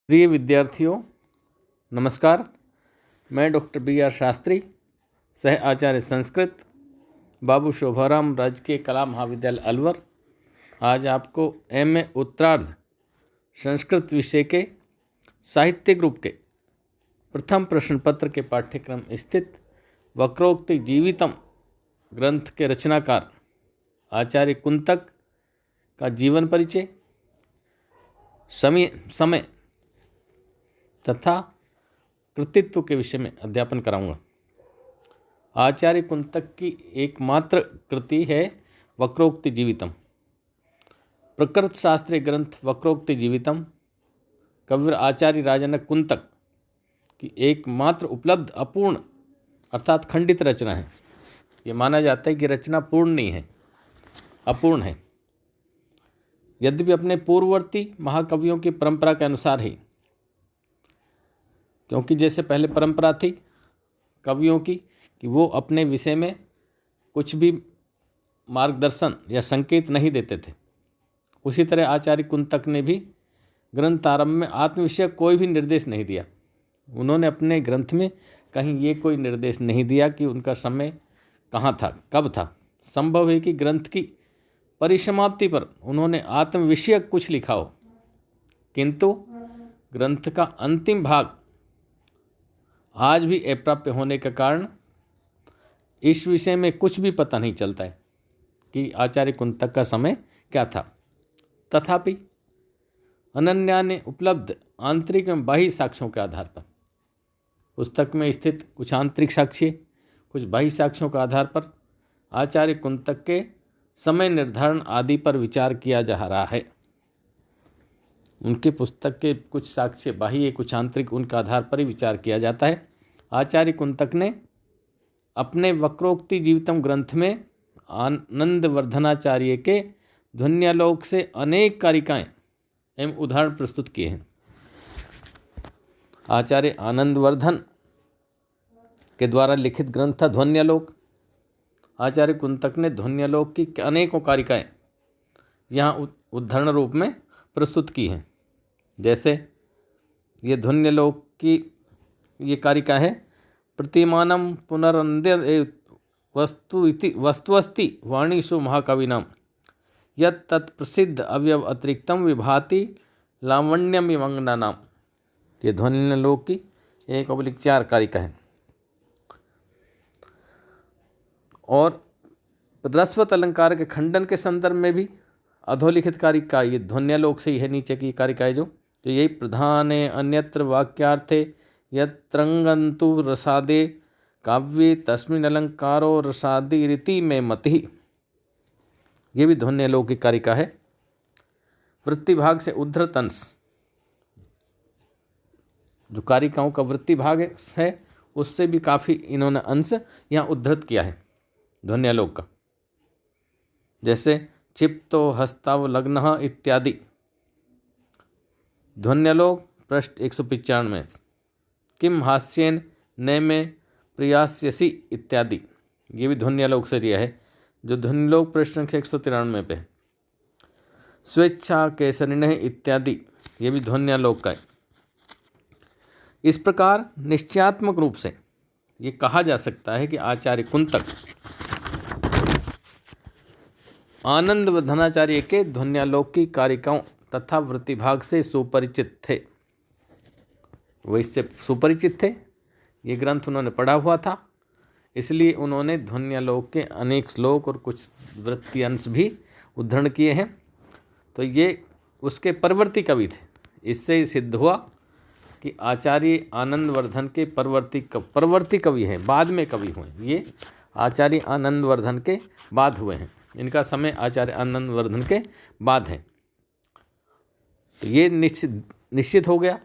प्रिय विद्यार्थियों, नमस्कार। मैं डॉक्टर B.R. शास्त्री, सह आचार्य संस्कृत, बाबू शोभाराम राजकीय कला महाविद्यालय अलवर, आज आपको M.A. उत्तरार्ध संस्कृत विषय के साहित्य ग्रुप के प्रथम प्रश्न पत्र के पाठ्यक्रम स्थित वक्रोक्ति जीवितम ग्रंथ के रचनाकार आचार्य कुंतक का जीवन परिचय, समय तथा कृतित्व के विषय में अध्यापन कराऊंगा। आचार्य कुंतक की एकमात्र कृति है वक्रोक्ति जीवितम। प्रकृत शास्त्रीय ग्रंथ वक्रोक्ति जीवितम कविवर आचार्य राजनक कुंतक की एकमात्र उपलब्ध अपूर्ण अर्थात खंडित रचना है। ये माना जाता है कि रचना पूर्ण नहीं है, अपूर्ण है। यद्यपि अपने पूर्ववर्ती महाकवियों की परंपरा के अनुसार ही, क्योंकि जैसे पहले परंपरा थी कवियों की कि वो अपने विषय में कुछ भी मार्गदर्शन या संकेत नहीं देते थे, उसी तरह आचार्य कुंतक ने भी ग्रंथ आरंभ में आत्मविषयक कोई भी निर्देश नहीं दिया। उन्होंने अपने ग्रंथ में कहीं ये कोई निर्देश नहीं दिया कि उनका समय कहाँ था, कब था। संभव है कि ग्रंथ की परिसमाप्ति पर उन्होंने आत्मविषयक कुछ लिखा हो, किंतु ग्रंथ का अंतिम भाग आज भी अप्राप्य होने के कारण इस विषय में कुछ भी पता नहीं चलता है कि आचार्य कुंतक का समय क्या था। तथापि अनन्या ने उपलब्ध आंतरिक एवं बाह्य साक्ष्यों के आधार पर, पुस्तक में स्थित कुछ आंतरिक साक्ष्य, कुछ बाह्य साक्ष्यों के आधार पर आचार्य कुंतक के समय निर्धारण आदि पर विचार किया जा रहा है। उनके पुस्तक के कुछ साक्ष्य बाह्य, कुछ आंतरिक, उनके आधार पर ही विचार किया जाता है। आचार्य कुंतक ने अपने वक्रोक्ति जीवितम ग्रंथ में आनंदवर्धनाचार्य के ध्वन्यालोक से अनेक कारिकाएं एवं उदाहरण प्रस्तुत किए हैं। आचार्य आनंदवर्धन के द्वारा लिखित ग्रंथ था ध्वन्यालोक। आचार्य कुंतक ने ध्वन्यालोक की अनेकों कारिकाएं यहाँ उदाहरण रूप में प्रस्तुत की हैं। जैसे ये ध्वन्यालोक की ये कारिका है, प्रतिमानम पुनरंद्य वस्तुअस्ति वाणीषु महाकविनाम यत् तत् प्रसिद्ध अवयव अतिरिक्तम विभाति लावण्यम विमंगना नाम। ये ध्वन्यालोक की 1/4 कारिका है। और रसवत अलंकार के खंडन के संदर्भ में भी अधोलिखित कारिका ये ध्वन्यालोक से ही है। नीचे की कारिका जो यही प्रधाने अन्यत्र वाक्यार्थे यत्रंगंतु रसादे काव्ये तस्मिन् अलंकारो रसादि रीति में मति। ये भी ध्वन्यालोक की कारिका है। वृत्ति भाग से उद्धृत अंश, जो कारिकाओं का वृत्ति भाग है उससे भी काफ़ी इन्होंने अंश यहाँ उद्धृत किया है ध्वन्यालोक का। जैसे क्षिप्तो हस्तावलग्नः इत्यादि। ध्वन्यालोक पृष्ठ 195। किम हास्येन नैमे प्रियास्यसि इत्यादि। ये भी ध्वन्यालोक से दिया है, जो ध्वन्यालोक पृष्ठ संख्या 193 पे। स्वेच्छा केसरिणः इत्यादि, ये भी ध्वन्यालोक का है। इस प्रकार निश्चयात्मक रूप से ये कहा जा सकता है कि आचार्य कुंतक आनंदवर्धनाचार्य के ध्वन्यालोक की कारिकाओं तथा वृत्तिभाग से सुपरिचित थे। वो इससे सुपरिचित थे, ये ग्रंथ उन्होंने पढ़ा हुआ था, इसलिए उन्होंने ध्वन्यालोक के अनेक श्लोक और कुछ वृत्ति अंश भी उद्धरण किए हैं। तो ये उसके परवर्ती कवि थे। इससे सिद्ध हुआ कि आचार्य आनंदवर्धन के परवर्ती कवि हैं, बाद में कवि हुए। ये आचार्य आनंदवर्धन के बाद हुए हैं, इनका समय आचार्य आनंदवर्धन के बाद है। तो ये निश्चित हो गया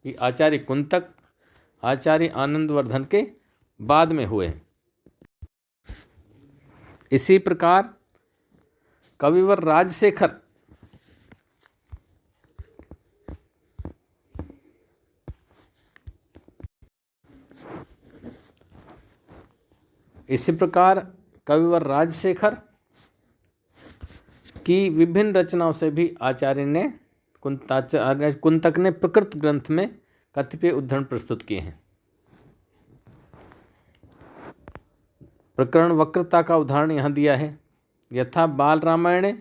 कि आचार्य कुंतक आचार्य आनंदवर्धन के बाद में हुए हैं। इसी प्रकार कविवर राजशेखर की विभिन्न रचनाओं से भी आचार्य ने कुंतक ने प्रकृत ग्रंथ में कतिपय उद्धरण प्रस्तुत किए हैं। प्रकरण वक्रता का उदाहरण यहाँ दिया है। यथा बाल रामायणे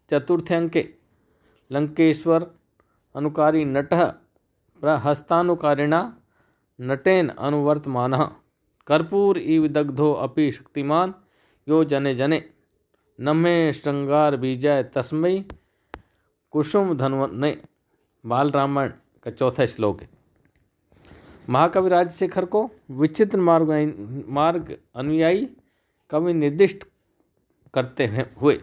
चतुर्थे अंके लंकेश्वर अनुकारी नटः प्रहस्तानुकारिणा नटेन अनुवर्तमानः कर्पूर इव दग्धो अपि शक्तिमान यो जने जने नम्हे श्रृंगार बीजाय तस्मै कुसुम धनवने। बाल रामायण का चौथा श्लोक है। महाकवि राजशेखर को विचित्र मार्ग अनुयायी कवि निर्दिष्ट करते हुए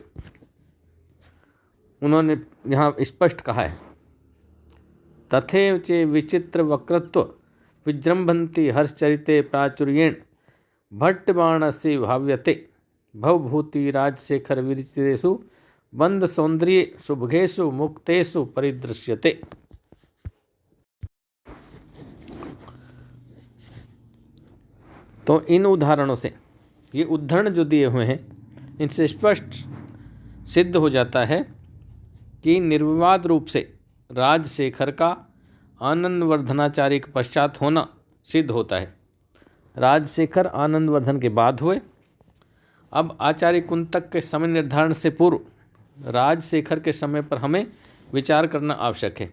उन्होंने यहाँ स्पष्ट कहा है, तथैव चे विचित्र वक्रत्व विजृंभन्ति हर्षचरिते प्राचुर्येण भट्टबाणस्य भाव्यते भवभूति राजशेखर विरचितेषु बंद सौंदर्ये शुभगेषु मुक्तेषु परिदृश्यते। तो इन उदाहरणों से, ये उद्धरण जो दिए हुए हैं, इनसे स्पष्ट सिद्ध हो जाता है कि निर्विवाद रूप से राजशेखर का आनंदवर्धनाचार्य के पश्चात होना सिद्ध होता है। राजशेखर आनंदवर्धन के बाद हुए। अब आचार्य कुंतक के समय निर्धारण से पूर्व राजशेखर के समय पर हमें विचार करना आवश्यक है।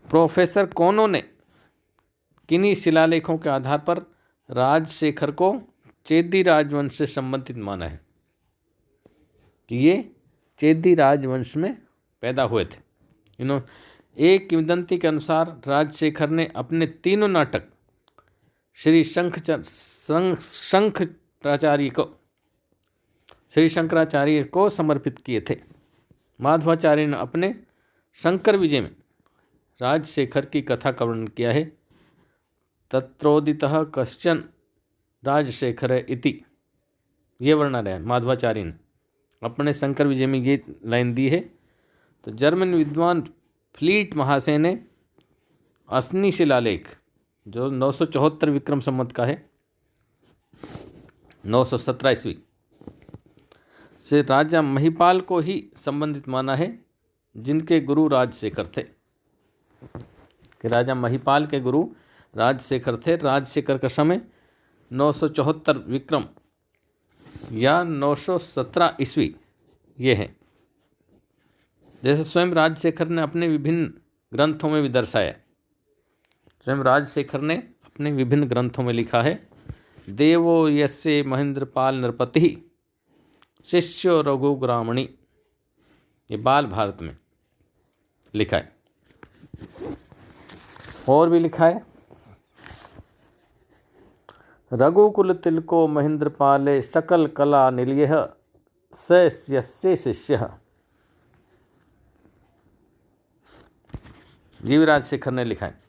प्रोफेसर कोनो ने किन्हीं शिलालेखों के आधार पर राजशेखर को चेदी राजवंश से संबंधित माना है कि ये चेदी राजवंश में पैदा हुए थे। एक किंवदंती के अनुसार राजशेखर ने अपने तीनों नाटक श्री शंकराचार्य को समर्पित किए थे। माधवाचार्य ने अपने शंकर विजय में राजशेखर की कथा का वर्णन किया है। तत्रोदितः कश्चन राजशेखर इति, ये वर्णन है माधवाचार्य ने अपने शंकर विजय में ये लाइन दी है। तो जर्मन विद्वान फ्लीट महाशय ने असनी शिलालेख जो 974 विक्रम संवत का है, 917 ईस्वी से राजा महिपाल को ही संबंधित माना है, जिनके गुरु राजशेखर थे। कि राजा महिपाल के गुरु राजशेखर थे। राजशेखर का समय 974 विक्रम या 917 ईस्वी ये है। जैसे स्वयं राजशेखर ने अपने विभिन्न ग्रंथों में भी दर्शाया। स्वयं राजशेखर ने अपने विभिन्न ग्रंथों में लिखा है, देवो यस्य महेंद्रपाल नृपति शिष्यो रघुग्रामणी, ये बाल भारत में लिखा है। और भी लिखा है, रघुकुल तिलको महेंद्रपाले सकल कला निलयः स यस्य शिष्यः, ये भी राजशेखर ने लिखा है।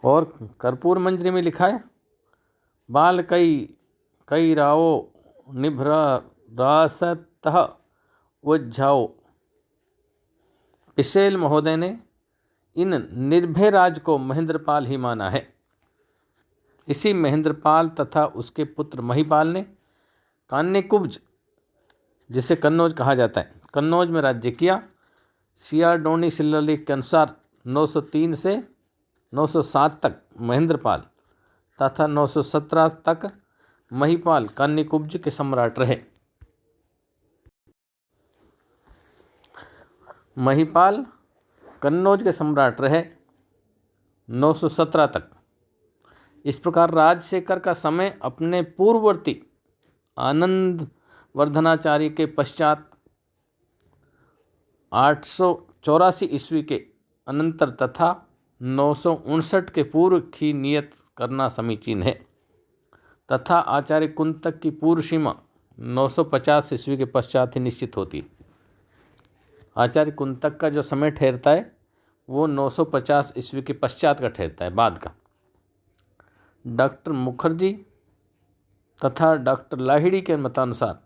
और कर्पूर मंजरी में लिखा है, बाल कई रावो निभ्रा रासतः उज्झाओ। पिसेल महोदय ने इन निर्भय राज को महेंद्रपाल ही माना है। इसी महेंद्रपाल तथा उसके पुत्र महिपाल ने कान्यकुब्ज, जिसे कन्नौज कहा जाता है, कन्नौज में राज्य किया। सियाडोनी शिलालेख के अनुसार 903 से 907 तक महेंद्रपाल तथा 917 तक महिपाल कान्यकुब्ज के सम्राट रहे। महिपाल कन्नौज के सम्राट रहे 917 तक। इस प्रकार राजशेखर का समय अपने पूर्ववर्ती आनंदवर्धनाचार्य के पश्चात 884 ईस्वी के अनंतर तथा 959 के पूर्व की नियत करना समीचीन है। तथा आचार्य कुंतक की पूर्व सीमा 950 ईस्वी के पश्चात ही निश्चित होती है। आचार्य कुंतक का जो समय ठहरता है वो 950 ईस्वी के पश्चात का ठहरता है, बाद का। डॉक्टर मुखर्जी तथा डॉक्टर लाहिड़ी के मतानुसार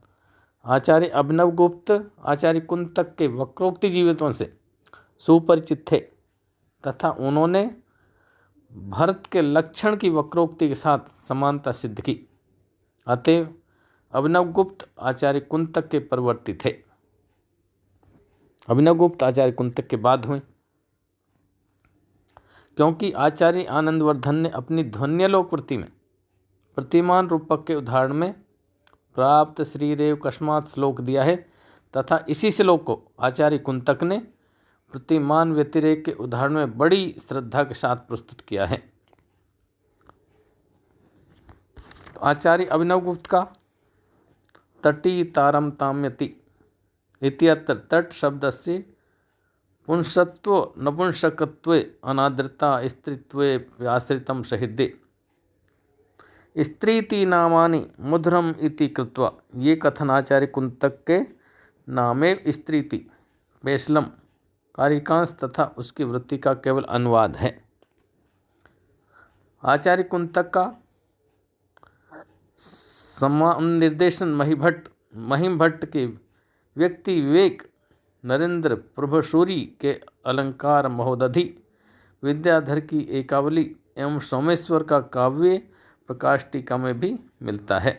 आचार्य अभिनवगुप्त आचार्य कुंतक के वक्रोक्ति जीवितों से सुपरिचित थे तथा उन्होंने भरत के लक्षण की वक्रोक्ति के साथ समानता सिद्ध की। अतएव अभिनवगुप्त आचार्य कुंतक के परवर्ती थे। अभिनवगुप्त आचार्य कुंतक के बाद हुए, क्योंकि आचार्य आनंदवर्धन ने अपनी ध्वन्यालोक वृत्ति में प्रतिमान रूपक के उदाहरण में प्राप्त श्रीरेव कस्मात् श्लोक दिया है तथा इसी श्लोक को आचार्य कुंतक ने प्रतिमान व्यतिरेक के उदाहरण में बड़ी श्रद्धा के साथ प्रस्तुत किया है। तो आचार्य अभिनवगुप्त का तटी तारम ताम्यति इत्यत्र तट शब्द से पुंसत्व नपुंसकत्वे अनादृता स्त्रीत्वे आश्रितम सहिदे स्त्रीति नामानि मुद्रम इति कृत्वा ये कथन आचार्य कुंतक के नामेव स्त्रीति पेशलम कारिकांश तथा उसकी वृत्ति का केवल अनुवाद है। आचार्य कुंतक का निर्देशन महिम भट्ट के व्यक्ति विवेक, नरेंद्र प्रभसूरी के अलंकार महोदधि, विद्याधर की एकावली एवं सोमेश्वर का काव्य प्रकाश टीका में भी मिलता है।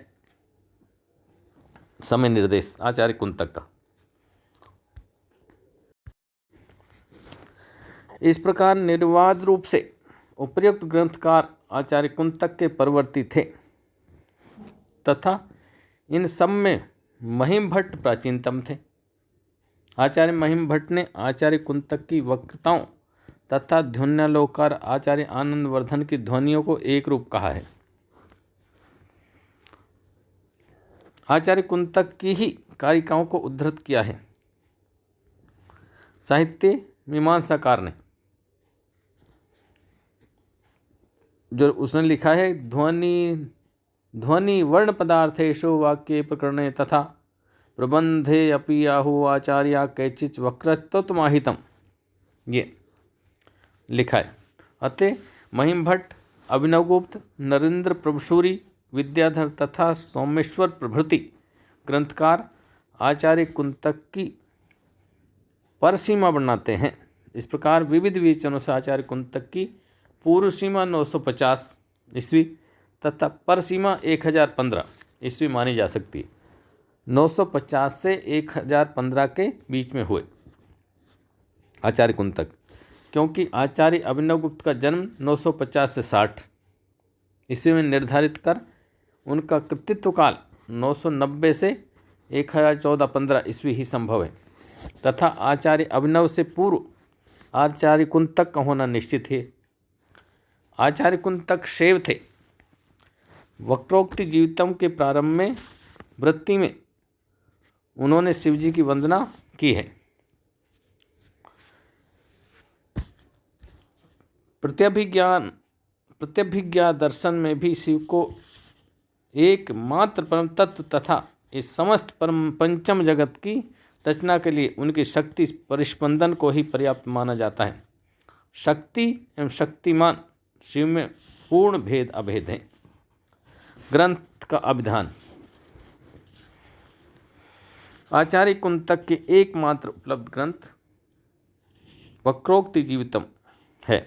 समय निर्देश आचार्य कुंतक का इस प्रकार निर्वाद रूप से उपर्युक्त ग्रंथकार आचार्य कुंतक के परवर्ती थे तथा इन सब में महिम भट्ट प्राचीनतम थे। आचार्य महिम भट्ट ने आचार्य कुंतक की वक्ताओं तथा ध्वन्यालोकार आचार्य आनंदवर्धन की ध्वनियों को एक रूप कहा है। आचार्य कुंतक की ही कारिकाओं को उद्धृत किया है। साहित्य मीमांसाकार ने जो उसने लिखा है ध्वनि वर्ण पदार्थेषु वाक्ये प्रकरणे तथा प्रबंधे अपि आहु आचार्या कैचित् वक्रत्वमाहितम, ये लिखा है। अतः महिम भट्ट, अभिनवगुप्त, नरेंद्र प्रभसूरी, विद्याधर तथा सोमेश्वर प्रभृति ग्रंथकार आचार्य कुंतक की परसीमा बनाते हैं। इस प्रकार विविध विवेचनों से आचार्य कुंतक की पूर्व सीमा 950 ईस्वी तथा पर सीमा 1015 ईस्वी मानी जा सकती है। 950 से 1015 के बीच में हुए आचार्य कुंतक, क्योंकि आचार्य अभिनवगुप्त का जन्म 950 से 60 ईस्वी में निर्धारित कर उनका कृतित्व काल 990 से 1014-15 ईस्वी ही संभव है तथा आचार्य अभिनव से पूर्व आचार्य कुंतक का होना निश्चित है। आचार्य कुंतक शैव थे। वक्रोक्ति जीवितम के प्रारंभ में वृत्ति में उन्होंने शिवजी की वंदना की है। प्रत्यभिज्ञा दर्शन में भी शिव को एकमात्र परम तत्व तथा इस समस्त परम पंचम जगत की रचना के लिए उनकी शक्ति परिस्पंदन को ही पर्याप्त माना जाता है। शक्ति एवं शक्तिमान शिव में पूर्ण भेद अभेद है। ग्रंथ का अभिधान आचार्य कुंतक के एकमात्र उपलब्ध ग्रंथ वक्रोक्ति जीवितम है।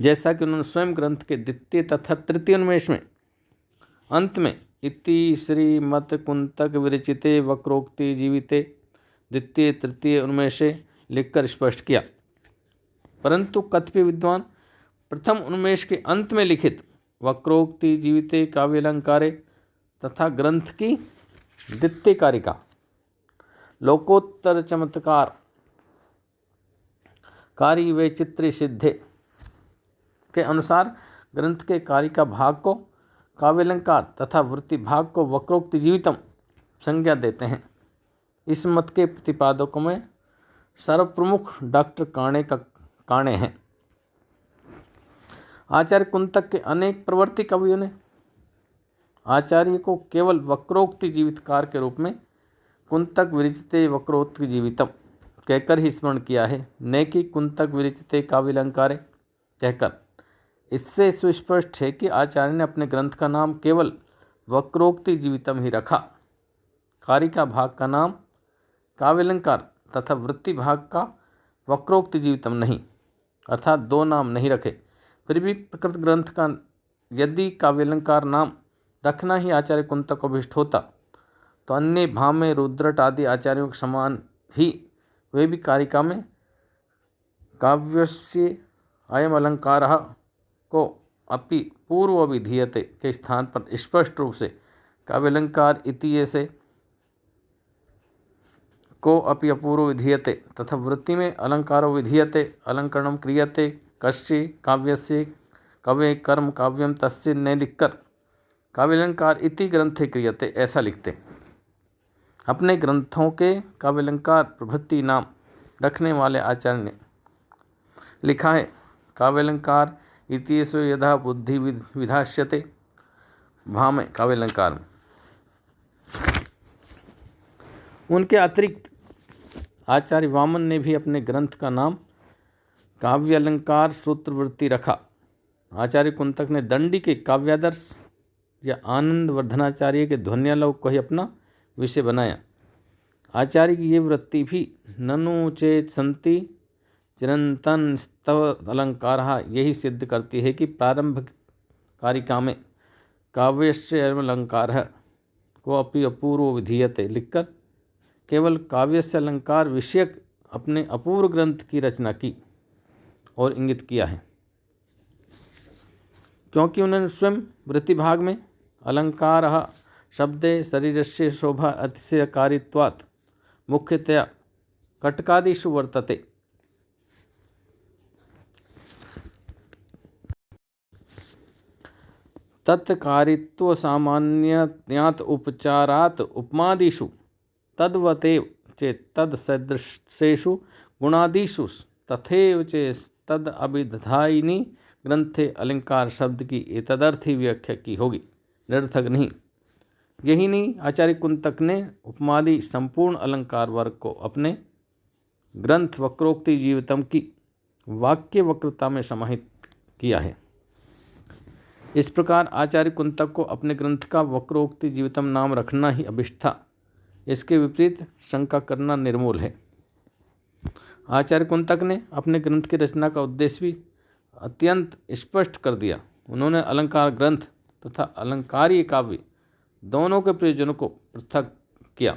जैसा कि उन्होंने स्वयं ग्रंथ के द्वितीय तथा तृतीय उन्मेष में अंत में इति श्रीमत कुंतक विरचिते वक्रोक्ति जीविते द्वितीय तृतीय उन्मेषे लिखकर स्पष्ट किया। परंतु कतिपय विद्वान प्रथम उन्मेष के अंत में लिखित वक्रोक्ति जीविते काव्यालंकारे तथा ग्रंथ की द्वितीय कारिका लोकोत्तर चमत्कार कारी वैचित्र्य सिद्धे के अनुसार ग्रंथ के कारिका भाग को काव्यालंकार तथा वृत्ति भाग को वक्रोक्ति जीवितम संज्ञा देते हैं। इस मत के प्रतिपादकों में सर्वप्रमुख डॉक्टर काणे हैं। आचार्य कुंतक के अनेक प्रवर्ती कवियों ने आचार्य को केवल वक्रोक्ति जीवितकार के रूप में कुंतक विरचिते वक्रोक्ति जीवितम कहकर ही स्मरण किया है, न कि कुंतक विरचिते काव्यालंकारे कहकर। इससे सुस्पष्ट है कि आचार्य ने अपने ग्रंथ का नाम केवल वक्रोक्ति जीवितम ही रखा। कारिका भाग का नाम काव्यालंकार तथा वृत्ति भाग का वक्रोक्ति जीवितम नहीं, अर्थात दो नाम नहीं रखे। फिर भी प्रकृत ग्रंथ का यदि काव्यालंकार नाम रखना ही आचार्य कुंतक को अभिष्ट होता तो अन्य भामे रुद्रट आदि आचार्यों के समान ही वे भी कारिका में काव्यस्य अयम अलंकार को अपि पूर्व विधीयते के स्थान पर स्पष्ट रूप से काव्यालंकार इति से को अपि अपूर्व विधीयते तथा वृत्ति में अलंकारो विधीयते अलंकरणम क्रियते कस्य काव्यस्य कवे कर्म काव्यम तस्य ने लिखकर काव्यालंकार इति ग्रंथे क्रियते ऐसा लिखते। अपने ग्रंथों के काव्यालंकार प्रभृति नाम रखने वाले आचार्य ने लिखा है काव्यालंकार इतिसो यथा बुद्धि विधास्यते भामे काव्यालंकार। उनके अतिरिक्त आचार्य वामन ने भी अपने ग्रंथ का नाम काव्यालंकार सूत्रवृत्ति रखा। आचार्य कुंतक ने दंडी के काव्यादर्श या आनंद वर्धनाचार्य के ध्वन्यालोक को ही अपना विषय बनाया। आचार्य की ये वृत्ति भी ननु चेत संति चिरंतन स्तव अलंकार यही सिद्ध करती है कि प्रारंभ कारिका में काव्यस्य अलंकार को अपि अपूर्व विधीयते लिखकर केवल काव्यस्य अलंकार विषयक अपने अपूर्व ग्रंथ की रचना की और इंगित किया है, क्योंकि उन्होंने स्वयं वृत्ति भाग में अलंकार शब्दे शरीरस्य शोभा अतिशयकारित्वात् मुख्यतया कटकादिषु वर्तते तत्कारित्व सामान्यात् उपचारात् उपमादिषु तद्वतेव चेत् तत्सदृशेषु गुणादिषु तथैव चेत् तद अभिधायिनी ग्रंथे अलंकार शब्द की एतदर्थ ही व्याख्या की होगी, निरर्थक नहीं। यही नहीं, आचार्य कुंतक ने उपमादि संपूर्ण अलंकार वर्ग को अपने ग्रंथ वक्रोक्ति जीवितम की वाक्य वक्रता में समाहित किया है। इस प्रकार आचार्य कुंतक को अपने ग्रंथ का वक्रोक्ति जीवितम नाम रखना ही अभिष्ट था। इसके विपरीत शंका करना निर्मूल है। आचार्य कुंतक ने अपने ग्रंथ की रचना का उद्देश्य भी अत्यंत स्पष्ट कर दिया। उन्होंने अलंकार ग्रंथ तथा अलंकारीय काव्य दोनों के प्रयोजनों को पृथक किया।